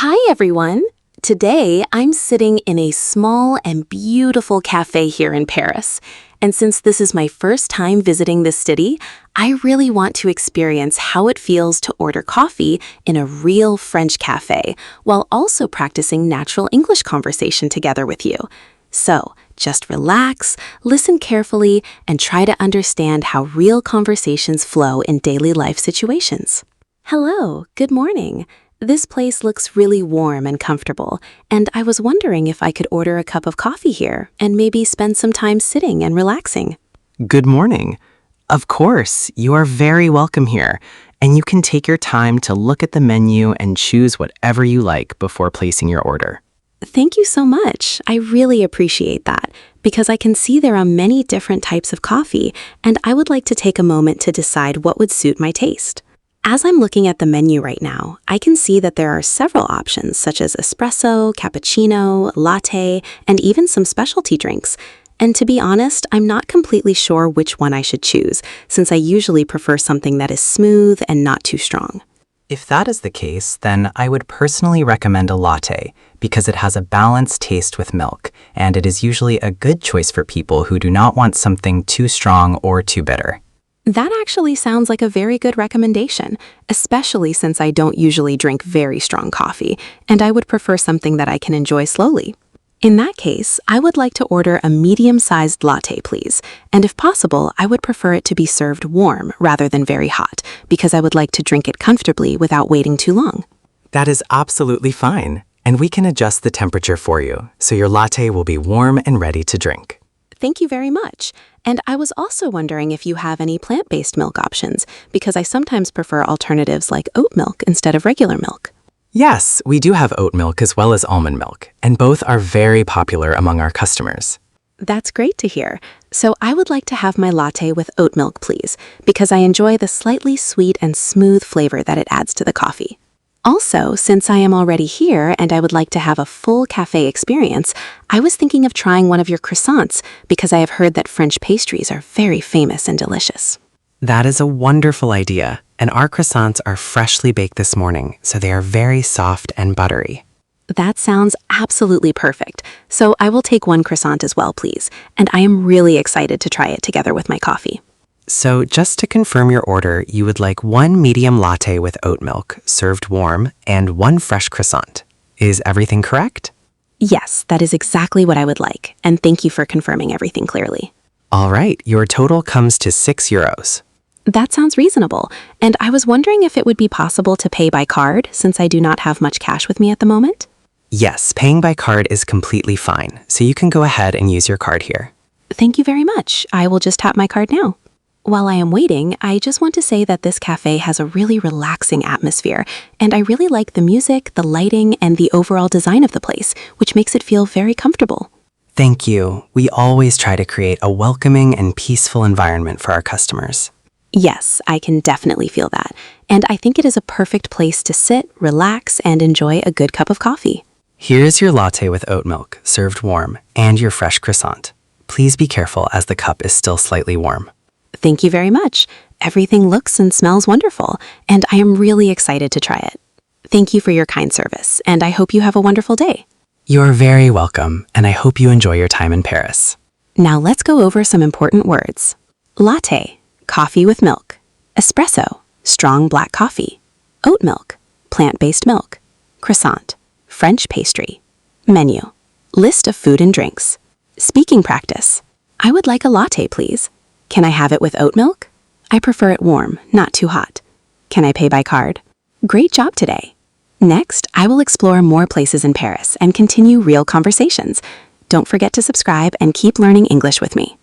Hi, everyone. Today, I'm sitting in a small and beautiful cafe here in Paris. And since this is my first time visiting this city, I really want to experience how it feels to order coffee in a real French cafe while also practicing natural English conversation together with you. So, just relax, listen carefully, and try to understand how real conversations flow in daily life situations. Hello, good morning. This place looks really warm and comfortable, and I was wondering if I could order a cup of coffee here and maybe spend some time sitting and relaxing. Good morning. Of course, you are very welcome here, and you can take your time to look at the menu and choose whatever you like before placing your order. Thank you so much. I really appreciate that because I can see there are many different types of coffee, and I would like to take a moment to decide what would suit my taste. As I'm looking at the menu right now, I can see that there are several options such as espresso, cappuccino, latte, and even some specialty drinks. And to be honest, I'm not completely sure which one I should choose, since I usually prefer something that is smooth and not too strong. If that is the case, then I would personally recommend a latte because it has a balanced taste with milk, and it is usually a good choice for people who do not want something too strong or too bitter. That actually sounds like a very good recommendation, especially since I don't usually drink very strong coffee, and I would prefer something that I can enjoy slowly. In that case, I would like to order a medium-sized latte, please, and if possible, I would prefer it to be served warm rather than very hot, because I would like to drink it comfortably without waiting too long. That is absolutely fine, and we can adjust the temperature for you, so your latte will be warm and ready to drink. Thank you very much. And I was also wondering if you have any plant-based milk options, because I sometimes prefer alternatives like oat milk instead of regular milk. Yes, we do have oat milk as well as almond milk, and both are very popular among our customers. That's great to hear. So I would like to have my latte with oat milk, please, because I enjoy the slightly sweet and smooth flavor that it adds to the coffee. Also, since I am already here and I would like to have a full cafe experience, I was thinking of trying one of your croissants because I have heard that French pastries are very famous and delicious. That is a wonderful idea, and our croissants are freshly baked this morning, so they are very soft and buttery. That sounds absolutely perfect. So I will take one croissant as well, please, and I am really excited to try it together with my coffee. So just to confirm your order, you would like one medium latte with oat milk, served warm, and one fresh croissant. Is everything correct? Yes, that is exactly what I would like, and thank you for confirming everything clearly. All right, your total comes to €6. That sounds reasonable, and I was wondering if it would be possible to pay by card since I do not have much cash with me at the moment. Yes, paying by card is completely fine, so you can go ahead and use your card here. Thank you very much. I will just tap my card now. While I am waiting, I just want to say that this cafe has a really relaxing atmosphere, and I really like the music, the lighting, and the overall design of the place, which makes it feel very comfortable. Thank you. We always try to create a welcoming and peaceful environment for our customers. Yes, I can definitely feel that, and I think it is a perfect place to sit, relax, and enjoy a good cup of coffee. Here is your latte with oat milk, served warm, and your fresh croissant. Please be careful as the cup is still slightly warm. Thank you very much. Everything looks and smells wonderful, and I am really excited to try it. Thank you for your kind service, and I hope you have a wonderful day. You are very welcome, and I hope you enjoy your time in Paris. Now let's go over some important words. Latte, coffee with milk. Espresso, strong black coffee. Oat milk, plant-based milk. Croissant, French pastry. Menu, list of food and drinks. Speaking practice. I would like a latte, please. Can I have it with oat milk? I prefer it warm, not too hot. Can I pay by card? Great job today. Next, I will explore more places in Paris and continue real conversations. Don't forget to subscribe and keep learning English with me.